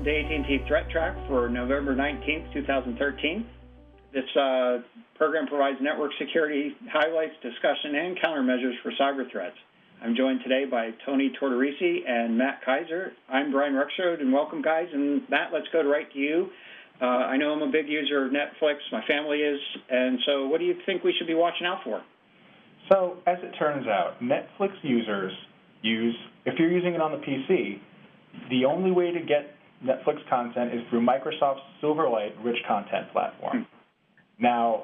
welcome to AT&T ThreatTraq for November 19th, 2013. This program provides network security highlights, discussion, and countermeasures for cyber threats. I'm joined today by Tony Tortorisi and Matt Kaiser. I'm Brian Rexrode, and welcome, guys. And Matt, let's go right to you. I know I'm a big user of Netflix. My family is. And so what do you think we should be watching out for? So, as it turns out, Netflix users if you're using it on the PC, the only way to get Netflix content is through Microsoft's Silverlight rich content platform. Now,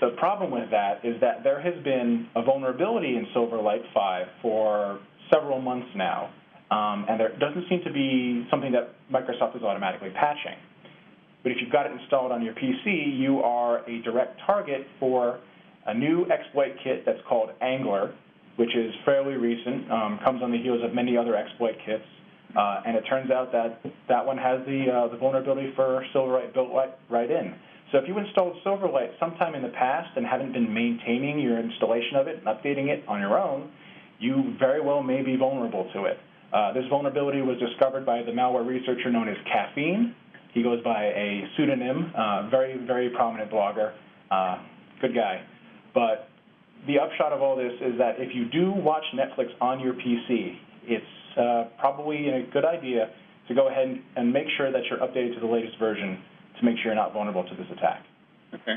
the problem with that is that there has been a vulnerability in Silverlight 5 for several months now, and there doesn't seem to be something that Microsoft is automatically patching. But if you've got it installed on your PC, you are a direct target for a new exploit kit that's called Angler, which is fairly recent, comes on the heels of many other exploit kits, and it turns out that that one has the vulnerability for Silverlight built right in. So if you installed Silverlight sometime in the past and haven't been maintaining your installation of it and updating it on your own, you very well may be vulnerable to it. This vulnerability was discovered by the malware researcher known as Caffeine. He goes by a pseudonym, very, very prominent blogger, good guy. But the upshot of all this is that if you do watch Netflix on your PC, it's probably a good idea to go ahead and make sure that you're updated to the latest version to make sure you're not vulnerable to this attack. Okay.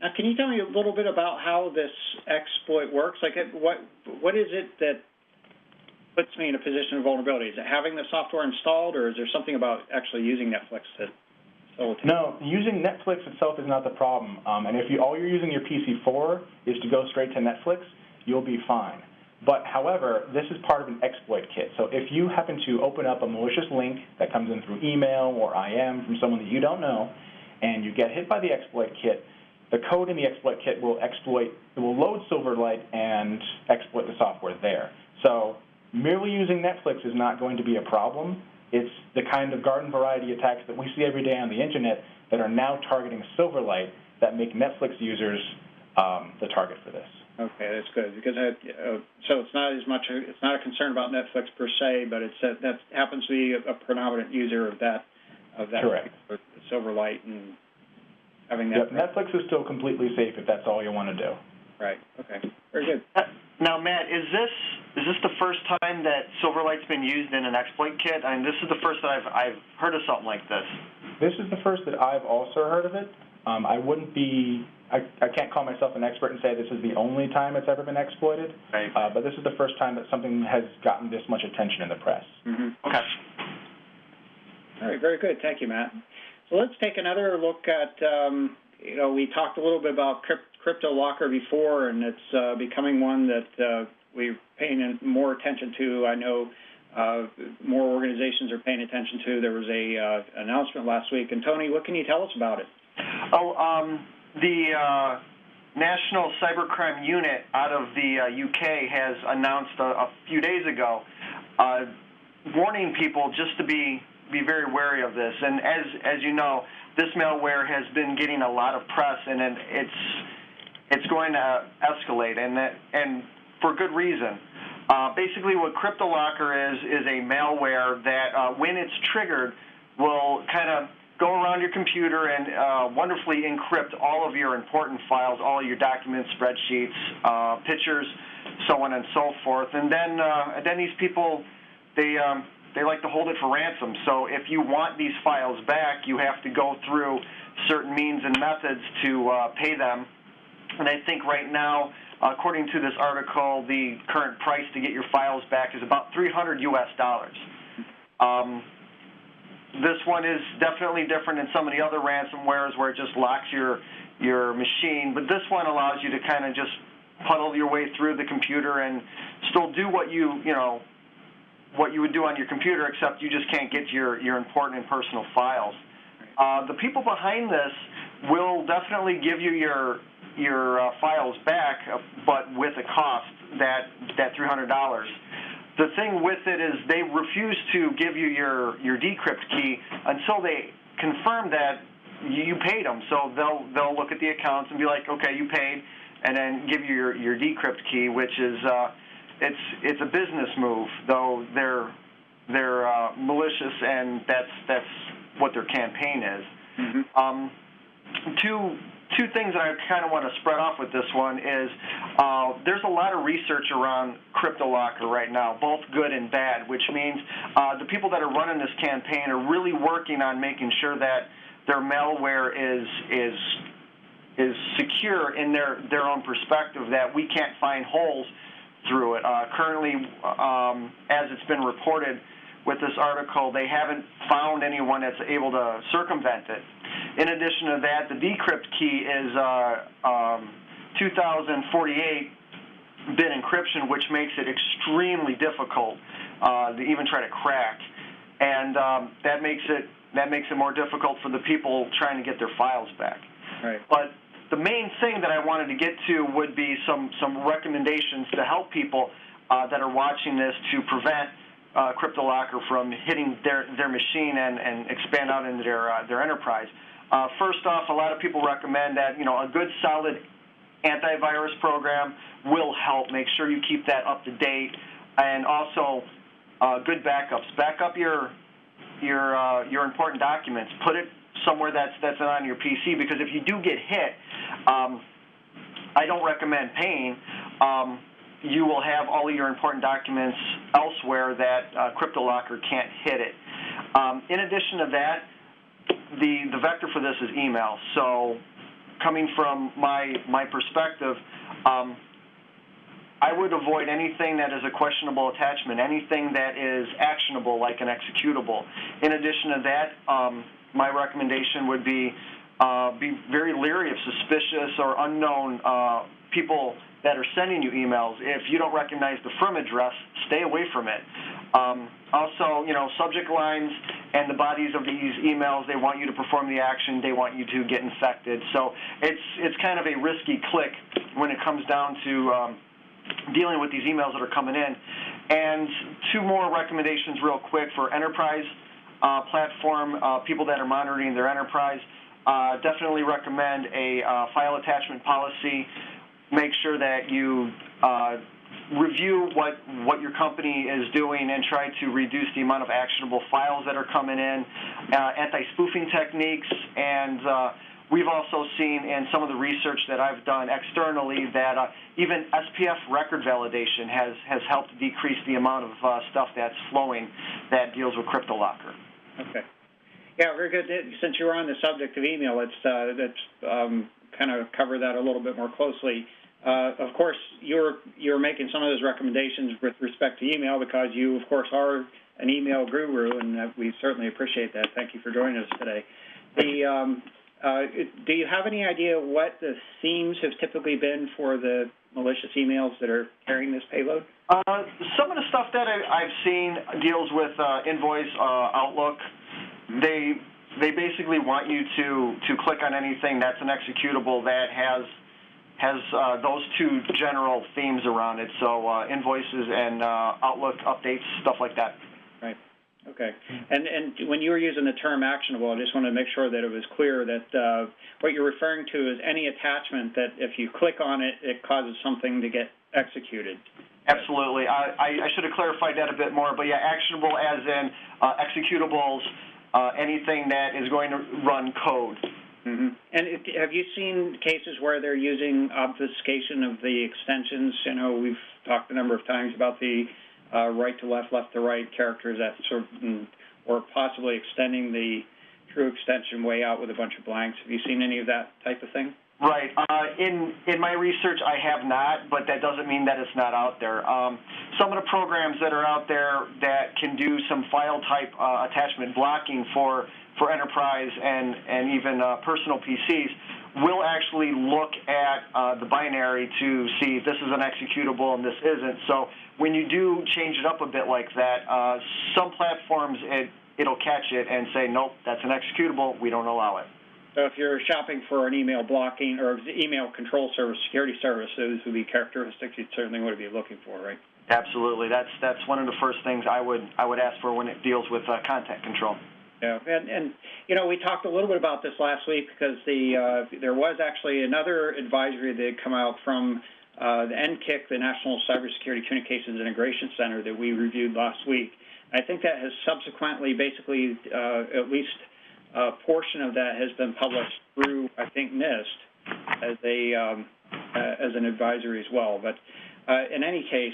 Now, can you tell me a little bit about how this exploit works? Like, what is it that puts me in a position of vulnerability? Is it having the software installed, or is there something about actually using Netflix that facilitates? No, using Netflix itself is not the problem. And if all you're using your PC for is to go straight to Netflix, you'll be fine. But, however, this is part of an exploit kit. So if you happen to open up a malicious link that comes in through email or IM from someone that you don't know, and you get hit by the exploit kit, the code in the exploit kit will load Silverlight and exploit the software there. So merely using Netflix is not going to be a problem. It's the kind of garden variety attacks that we see every day on the internet that are now targeting Silverlight that make Netflix users the target for this. Okay, that's good, because so it's not a concern about Netflix per se, but it's that happens to be a predominant user of that Correct. Silverlight and having that. Yep, Netflix is still completely safe if that's all you want to do. Right. Okay. Very good. Now, Matt, is this the first time that Silverlight's been used in an exploit kit? I mean, this is the first that I've heard of something like this. This is the first that I've also heard of it. I can't call myself an expert and say this is the only time it's ever been exploited, right. But this is the first time that something has gotten this much attention in the press. Mm-hmm. Okay. All right, very good. Thank you, Matt. So let's take another look at, we talked a little bit about CryptoLocker before, and it's becoming one that we're paying more attention to. I know more organizations are paying attention to. There was a announcement last week. And, Tony, what can you tell us about it? The National Cybercrime Unit out of the UK has announced a few days ago, warning people just to be very wary of this. And as you know, this malware has been getting a lot of press, and it's going to escalate, and for good reason. Basically, what CryptoLocker is a malware that, when it's triggered, will kind of go around your computer and wonderfully encrypt all of your important files, all your documents, spreadsheets, pictures, so on and so forth. And then these people, they like to hold it for ransom. So if you want these files back, you have to go through certain means and methods to pay them. And I think right now, according to this article, the current price to get your files back is about $300 US. This one is definitely different than some of the other ransomwares where it just locks your machine, but this one allows you to kind of just puddle your way through the computer and still do what you would do on your computer, except you just can't get your important and personal files. The people behind this will definitely give you your files back, but with a cost, that $300. The thing with it is they refuse to give you your decrypt key until they confirm that you paid them. So they'll look at the accounts and be like, okay, you paid, and then give you your decrypt key, which is it's a business move, though they're malicious, and that's what their campaign is. Two things that I kind of want to spread off with this one is there's a lot of research around CryptoLocker right now, both good and bad, which means the people that are running this campaign are really working on making sure that their malware is secure in their own perspective, that we can't find holes through it. Currently, as it's been reported with this article, they haven't found anyone that's able to circumvent it. In addition to that, the decrypt key is 2048-bit encryption, which makes it extremely difficult to even try to crack, and that makes it more difficult for the people trying to get their files back. Right. But the main thing that I wanted to get to would be some recommendations to help people that are watching this to prevent CryptoLocker from hitting their machine and expand out into their enterprise. First off, a lot of people recommend that a good solid antivirus program will help. Make sure you keep that up to date, and also good backups. Back up your important documents. Put it somewhere that's on your PC, because if you do get hit, I don't recommend paying. You will have all of your important documents elsewhere that CryptoLocker can't hit it. In addition to that, the vector for this is email. So coming from my perspective, I would avoid anything that is a questionable attachment, anything that is actionable like an executable. In addition to that, my recommendation would be very leery of suspicious or unknown people that are sending you emails. If you don't recognize the from address, stay away from it. Also, subject lines and the bodies of these emails, they want you to perform the action, they want you to get infected. So it's kind of a risky click when it comes down to dealing with these emails that are coming in. And two more recommendations real quick for enterprise platform, people that are monitoring their enterprise. Definitely recommend a file attachment policy. Make sure that you review what your company is doing and try to reduce the amount of actionable files that are coming in, anti-spoofing techniques, and we've also seen in some of the research that I've done externally that even SPF record validation has helped decrease the amount of stuff that's flowing that deals with CryptoLocker. Okay. Yeah, very good. Since you were on the subject of email, let's kind of cover that a little bit more closely. Of course, you're making some of those recommendations with respect to email because you, of course, are an email guru, and we certainly appreciate that. Thank you for joining us today. Do you have any idea what the themes have typically been for the malicious emails that are carrying this payload? Some of the stuff that I've seen deals with Invoice, Outlook. They basically want you to click on anything that's an executable that has those two general themes around it. So Invoices and Outlook updates, stuff like that. Right. Okay. And when you were using the term actionable, I just want to make sure that it was clear that what you're referring to is any attachment that if you click on it, it causes something to get executed. Absolutely. I should have clarified that a bit more, but yeah, actionable as in executables, anything that is going to run code. Mm-hmm. And have you seen cases where they're using obfuscation of the extensions? We've talked a number of times about the right to left, left to right characters, that sort of, or possibly extending the true extension way out with a bunch of blanks. Have you seen any of that type of thing? Right. In my research, I have not, but that doesn't mean that it's not out there. Some of the programs that are out there that can do some file type attachment blocking for enterprise and even personal PCs will actually look at the binary to see if this is an executable and this isn't. So when you do change it up a bit like that, some platforms it'll catch it and say, nope, that's an executable, we don't allow it. So if you're shopping for an email blocking or email control service, security service, those would be characteristics you certainly would be looking for, right? Absolutely. That's one of the first things I would ask for when it deals with content control. Yeah, and we talked a little bit about this last week because there was actually another advisory that had come out from the NCIC, the National Cybersecurity Communications Integration Center, that we reviewed last week. I think that has subsequently, basically, at least a portion of that has been published through, I think, NIST as an advisory as well. But in any case,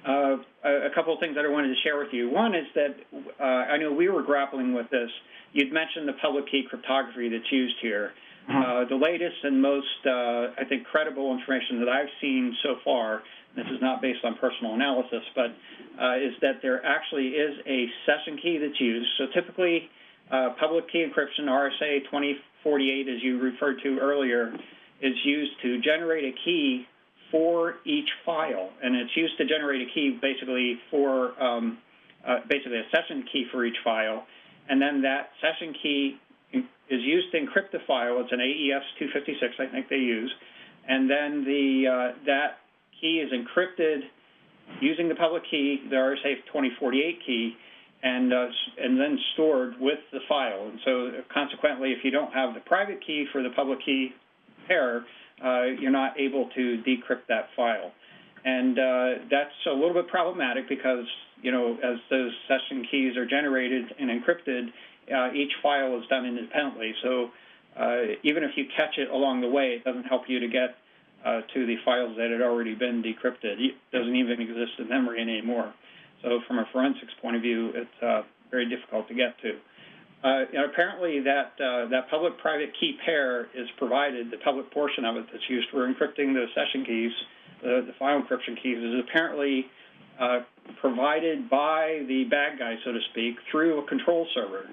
a couple of things that I wanted to share with you. One is that I know we were grappling with this. You'd mentioned the public key cryptography that's used here. The latest and most, I think, credible information that I've seen so far, this is not based on personal analysis, but is that there actually is a session key that's used. So typically, public key encryption, RSA 2048, as you referred to earlier, is used to generate a key for each file, and it's used to generate a key basically for basically a session key for each file, and then that session key is used to encrypt the file. It's an AES 256, I think they use, and then that key is encrypted using the public key, the RSA 2048 key, and then stored with the file. And so consequently, if you don't have the private key for the public key pair, you're not able to decrypt that file. And that's a little bit problematic because, you know, as those session keys are generated and encrypted, each file is done independently. So even if you catch it along the way, it doesn't help you to get to the files that had already been decrypted. It doesn't even exist in memory anymore. So from a forensics point of view, it's very difficult to get to. Apparently, that public-private key pair is provided, the public portion of it that's used for encrypting the session keys, the file encryption keys, is apparently provided by the bad guy, so to speak, through a control server.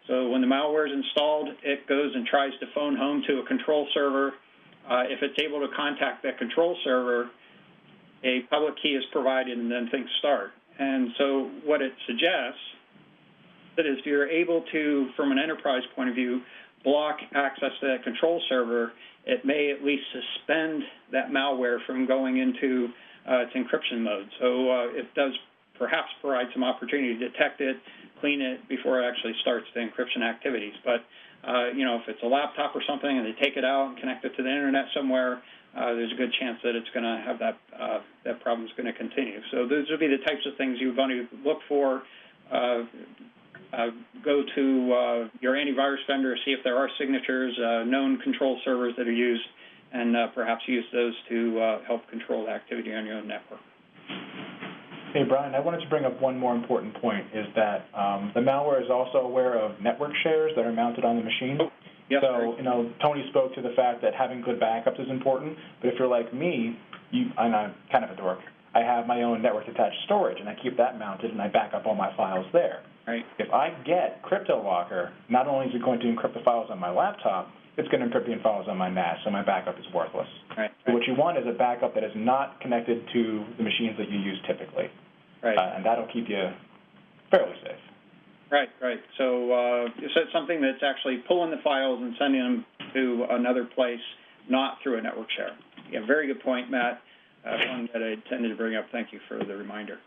So when the malware is installed, it goes and tries to phone home to a control server. If it's able to contact that control server, a public key is provided, and then things start. And so what it suggests that is if you're able to, from an enterprise point of view, block access to that control server, it may at least suspend that malware from going into its encryption mode. So it does perhaps provide some opportunity to detect it, clean it before it actually starts the encryption activities. But you know, if it's a laptop or something and they take it out and connect it to the internet somewhere, there's a good chance that it's going to have that problem is going to continue. So those would be the types of things you want to look for. Go to your antivirus vendor, see if there are signatures, known control servers that are used, and perhaps use those to help control the activity on your own network. Hey, Brian, I wanted to bring up one more important point, is that the malware is also aware of network shares that are mounted on the machine. Oh, yes, so, you know, Tony spoke to the fact that having good backups is important, but if you're like me, and I'm kind of a dork, I have my own network-attached storage, and I keep that mounted, and I back up all my files there. Right. If I get CryptoLocker, not only is it going to encrypt the files on my laptop, it's going to encrypt the files on my NAS, so my backup is worthless. Right. So what you want is a backup that is not connected to the machines that you use typically. Right. And that'll keep you fairly safe. Right, right. So it's something that's actually pulling the files and sending them to another place, not through a network share. Yeah, very good point, Matt. One that I intended to bring up. Thank you for the reminder.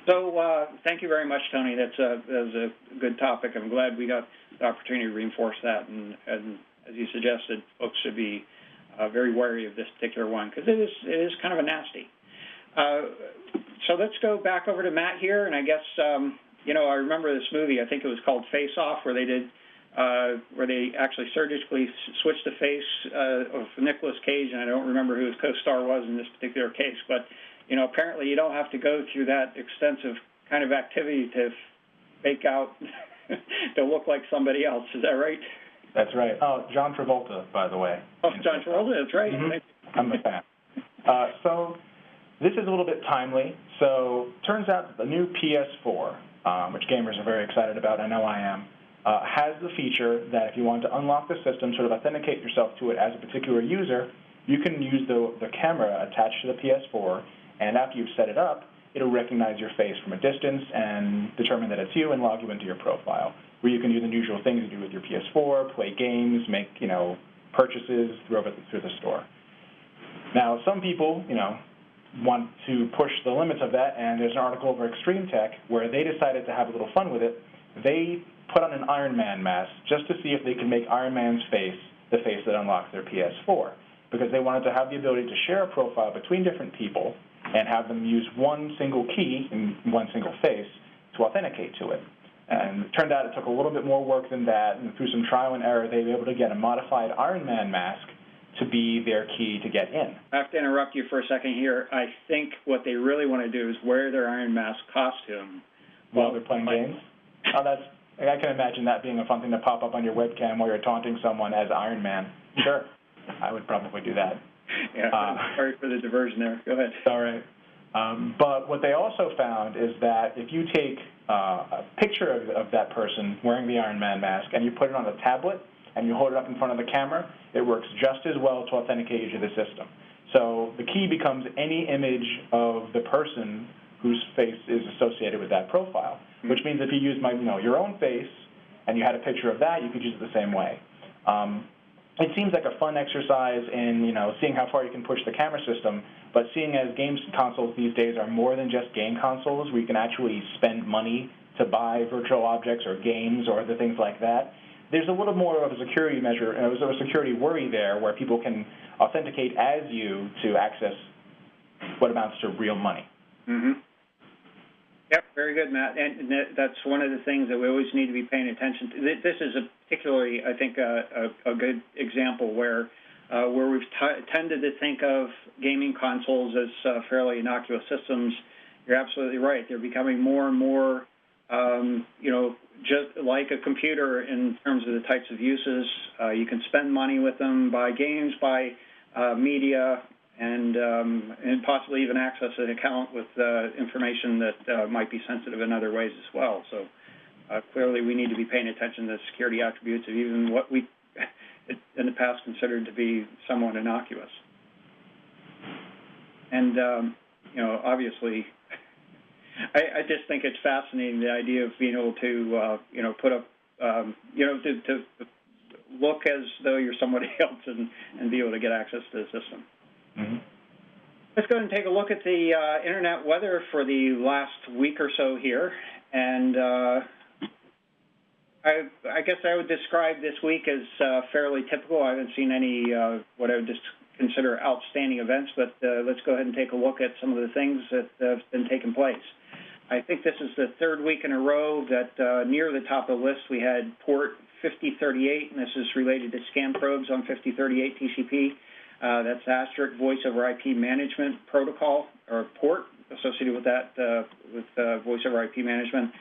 So thank you very much, Tony. That was a good topic. I'm glad we got the opportunity to reinforce that. And as you suggested, folks should be very wary of this particular one because it is kind of a nasty. So let's go back over to Matt here. And I guess, you know, I remember this movie. I think it was called Face Off, where they actually surgically switched the face of Nicolas Cage, and I don't remember who his co-star was in this particular case, but you know, apparently you don't have to go through that extensive kind of activity to fake out to look like somebody else. Is that right? That's right. Oh, John Travolta, by the way. Oh, John Travolta, that's right. Mm-hmm. I'm a fan. So this is a little bit timely. So turns out that the new PS4, which gamers are very excited about, I know I am, has the feature that if you want to unlock the system, sort of authenticate yourself to it as a particular user, you can use the camera attached to the PS4, and after you've set it up, it'll recognize your face from a distance and determine that it's you and log you into your profile, where you can do the usual things you do with your PS4, play games, make, you know, purchases through the store. Now, some people, you know, want to push the limits of that, and there's an article over ExtremeTech where they decided to have a little fun with it. They put on an Iron Man mask just to see if they could make Iron Man's face the face that unlocks their PS4, because they wanted to have the ability to share a profile between different people and have them use one single key in one single face to authenticate to it. And it turned out it took a little bit more work than that, and through some trial and error, they were able to get a modified Iron Man mask to be their key to get in. I have to interrupt you for a second here. I think what they really want to do is wear their Iron Mask costume while they're playing games? Oh, I can imagine that being a fun thing to pop up on your webcam while you're taunting someone as Iron Man. Sure. I would probably do that. Yeah, sorry for the diversion there. Go ahead. All right. But what they also found is that if you take a picture of that person wearing the Iron Man mask and you put it on a tablet and you hold it up in front of the camera, it works just as well to authenticate you to the system. So the key becomes any image of the person whose face is associated with that profile, which means if you use your own face and you had a picture of that, you could use it the same way. It seems like a fun exercise in seeing how far you can push the camera system, but seeing as games consoles these days are more than just game consoles, where you can actually spend money to buy virtual objects or games or other things like that, there's a little more of a security measure, a security worry there, where people can authenticate as you to access what amounts to real money. Mm-hmm. Yep, very good, Matt. And that's one of the things that we always need to be paying attention to. This is particularly, I think, a good example where we've tended to think of gaming consoles as fairly innocuous systems. You're absolutely right. They're becoming more and more, just like a computer in terms of the types of uses. You can spend money with them, buy games, buy media, and possibly even access an account with information that might be sensitive in other ways as well. So clearly we need to be paying attention to the security attributes of even what we in the past considered to be somewhat innocuous. And, obviously, I just think it's fascinating, the idea of being able to, put up, to look as though you're somebody else and be able to get access to the system. Mm-hmm. Let's go ahead and take a look at the internet weather for the last week or so here. And I guess I would describe this week as fairly typical. I haven't seen any what I would just consider outstanding events, but let's go ahead and take a look at some of the things that have been taking place. I think this is the third week in a row that near the top of the list we had port 5038, and this is related to scan probes on 5038 TCP. That's Asterisk VoIP Management protocol, or port associated with that, with voice over IP management.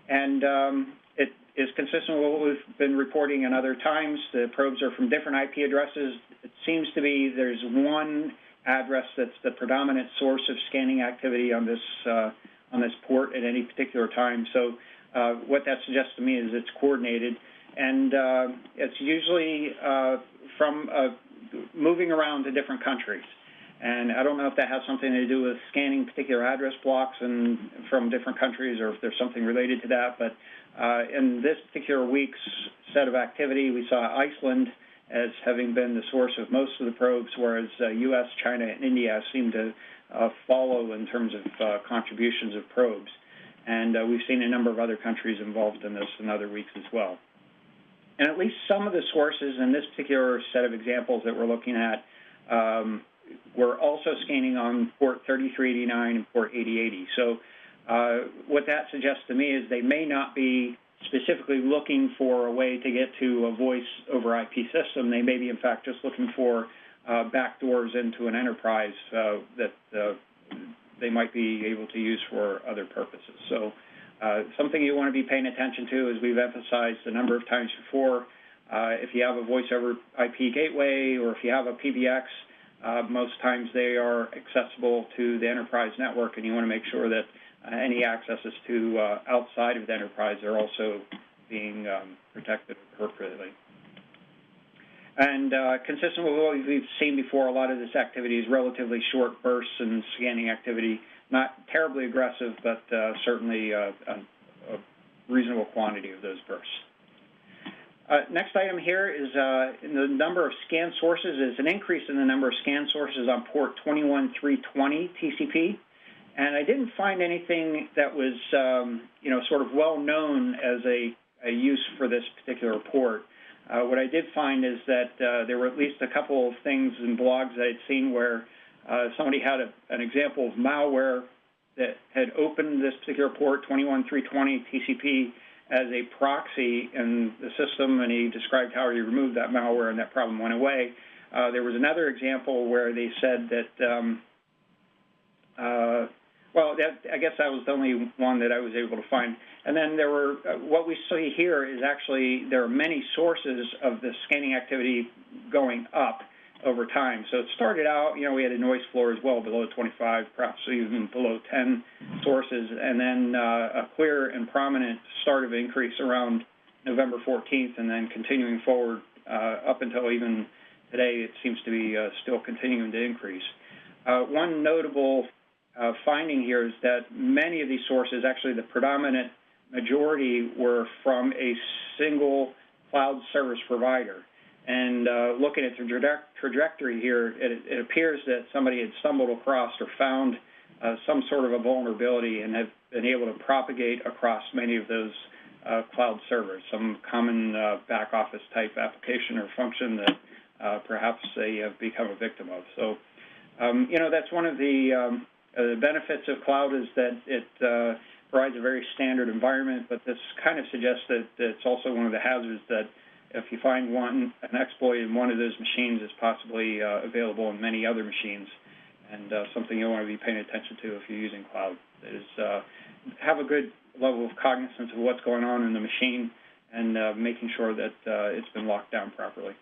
And it is consistent with what we've been reporting in other times. The probes are from different IP addresses. It seems to be there's one address that's the predominant source of scanning activity on this port at any particular time. So what that suggests to me is it's coordinated, and it's usually from moving around to different countries. And I don't know if that has something to do with scanning particular address blocks and from different countries, or if there's something related to that. But in this particular week's set of activity, we saw Iceland as having been the source of most of the probes, whereas U.S., China, and India seem to follow in terms of contributions of probes. And we've seen a number of other countries involved in this in other weeks as well. And at least some of the sources in this particular set of examples that we're looking at were also scanning on port 3389 and port 8080. So what that suggests to me is they may not be specifically looking for a way to get to a voice over IP system. They may be, in fact, just looking for backdoors into an enterprise that they might be able to use for other purposes. So something you want to be paying attention to, as we've emphasized a number of times before, if you have a voice over IP gateway or if you have a PBX, most times they are accessible to the enterprise network, and you want to make sure that any accesses to outside of the enterprise are also being protected appropriately. And consistent with what we've seen before, a lot of this activity is relatively short bursts and scanning activity, not terribly aggressive, but certainly a reasonable quantity of those bursts. Next item here is in the number of scan sources. Is an increase in the number of scan sources on port 21320 TCP. And I didn't find anything that was, sort of well known as a use for this particular port. What I did find is that there were at least a couple of things in blogs that I'd seen where somebody had an example of malware that had opened this particular port, 21320 TCP, as a proxy in the system, and he described how he removed that malware and that problem went away. There was another example where they said that, I guess that was the only one that I was able to find. And then there were, what we see here is actually there are many sources of the scanning activity going up over time. So it started out, we had a noise floor as well below 25, perhaps even below 10 sources, and then a clear and prominent start of increase around November 14th, and then continuing forward up until even today, it seems to be still continuing to increase. One notable finding here is that many of these sources, actually the predominant majority, were from a single cloud service provider. And looking at the trajectory here, it appears that somebody had stumbled across or found some sort of a vulnerability and have been able to propagate across many of those cloud servers, some common back office type application or function that perhaps they have become a victim of. So, that's one of the benefits of cloud is that it provides a very standard environment, but this kind of suggests that it's also one of the hazards that if you find an exploit in one of those machines, is possibly available in many other machines, and something you'll want to be paying attention to if you're using cloud. Is have a good level of cognizance of what's going on in the machine and making sure that it's been locked down properly.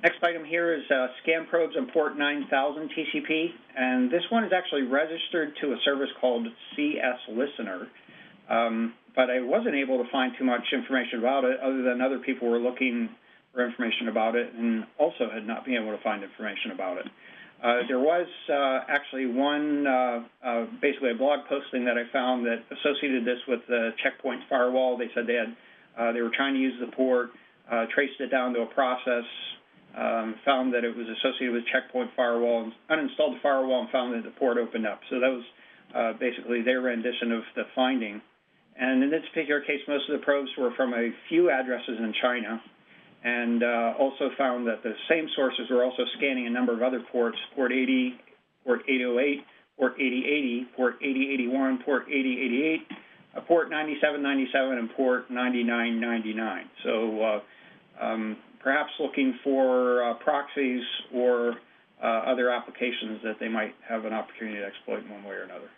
Next item here is scan probes on port 9000 TCP, and this one is actually registered to a service called CSlistener. But I wasn't able to find too much information about it other than other people were looking for information about it and also had not been able to find information about it. There was actually one, basically a blog posting that I found that associated this with the Checkpoint firewall. They said they were trying to use the port, traced it down to a process, found that it was associated with Checkpoint firewall, and uninstalled the firewall and found that the port opened up. So that was basically their rendition of the finding. And in this particular case, most of the probes were from a few addresses in China, and also found that the same sources were also scanning a number of other ports, port 80, port 808, port 8080, port 8081, port 8088, port 9797, and port 9999. So perhaps looking for proxies or other applications that they might have an opportunity to exploit in one way or another.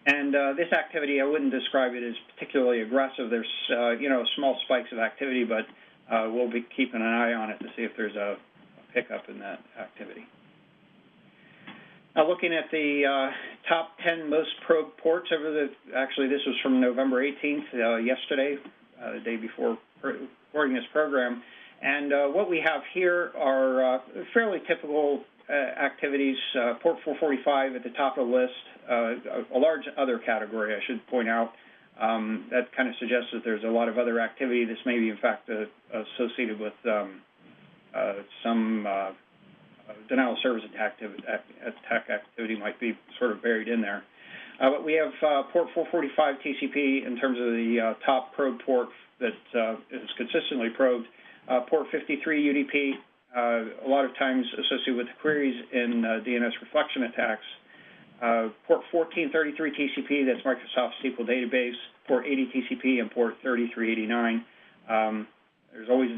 And this activity, I wouldn't describe it as particularly aggressive. There's, small spikes of activity, but we'll be keeping an eye on it to see if there's a pickup in that activity. Now, looking at the top 10 most probed ports actually this was from November 18th, yesterday, the day before recording this program. And what we have here are fairly typical activities, port 445 at the top of the list, a large other category, I should point out. That kind of suggests that there's a lot of other activity. This may be, in fact, associated with some denial of service attack activity might be sort of buried in there. But we have port 445 TCP in terms of the top probe port that is consistently probed. Port 53 UDP, a lot of times associated with queries in DNS reflection attacks. Port 1433 TCP, that's Microsoft SQL database. Port 80 TCP and port 3389. There's always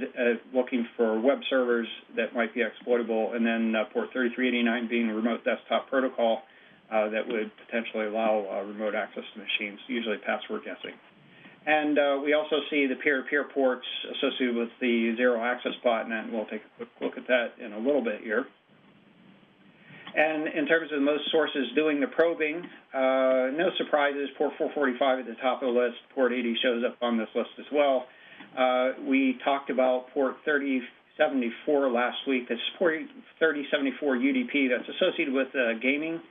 looking for web servers that might be exploitable, and then port 3389 being a remote desktop protocol that would potentially allow remote access to machines, usually password guessing. And we also see the peer-to-peer ports associated with the zero-access botnet, and we'll take a quick look at that in a little bit here. And in terms of most sources doing the probing, no surprises, port 445 at the top of the list, port 80 shows up on this list as well. We talked about port 3074 last week. That's port 3074 UDP that's associated with gaming,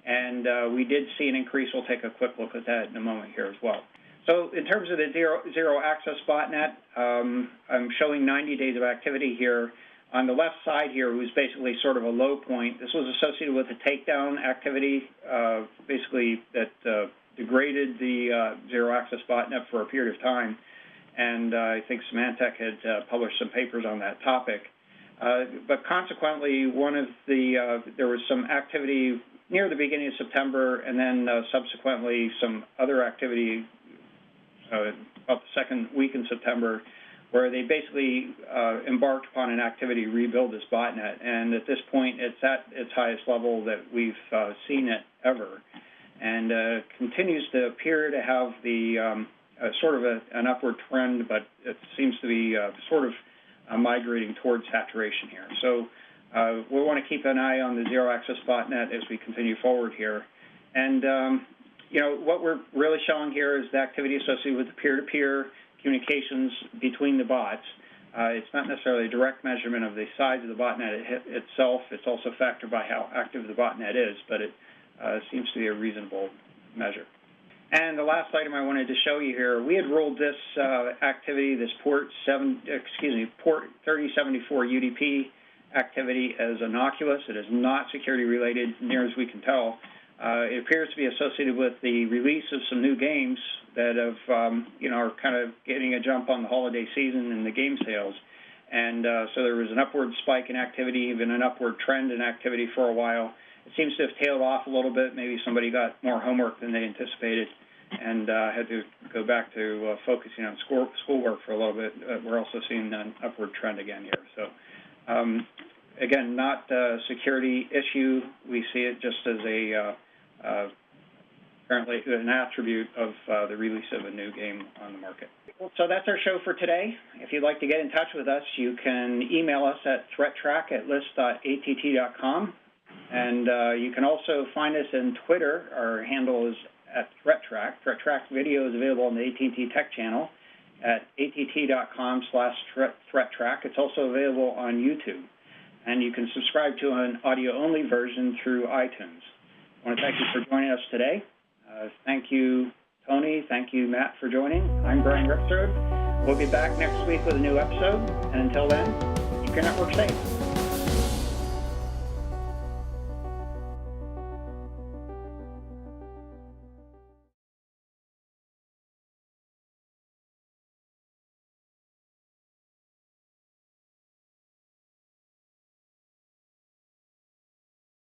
and we did see an increase. We'll take a quick look at that in a moment here as well. So in terms of the zero-access botnet, I'm showing 90 days of activity here. On the left side here was basically sort of a low point. This was associated with a takedown activity, basically that degraded the zero-access botnet for a period of time. And I think Symantec had published some papers on that topic. But consequently, there was some activity near the beginning of September, and then subsequently some other activity about the second week in September, where they basically embarked upon an activity to rebuild this botnet. And at this point, it's at its highest level that we've seen it ever, and continues to appear to have the sort of an upward trend, but it seems to be sort of migrating towards saturation here. So we want to keep an eye on the zero-access botnet as we continue forward here. And, what we're really showing here is the activity associated with the peer-to-peer communications between the bots. It's not necessarily a direct measurement of the size of the botnet itself. It's also factored by how active the botnet is, but it seems to be a reasonable measure. And the last item I wanted to show you here, we had ruled this activity, this port 3074 UDP activity as innocuous. It is not security related, near as we can tell. It appears to be associated with the release of some new games that have, are kind of getting a jump on the holiday season and the game sales. And so there was an upward spike in activity, even an upward trend in activity for a while. It seems to have tailed off a little bit. Maybe somebody got more homework than they anticipated and had to go back to focusing on schoolwork for a little bit. We're also seeing an upward trend again here. So, again, not a security issue. We see it just as apparently an attribute of the release of a new game on the market. So that's our show for today. If you'd like to get in touch with us, you can email us at threattrak@list.att.com. And you can also find us on Twitter. Our handle is at ThreatTraq. ThreatTraq video is available on the AT&T Tech channel at att.com/ThreatTraq. It's also available on YouTube. And you can subscribe to an audio-only version through iTunes. I want to thank you for joining us today. Thank you, Tony. Thank you, Matt, for joining. I'm Brian Ripstrode. We'll be back next week with a new episode. And until then, keep your network safe.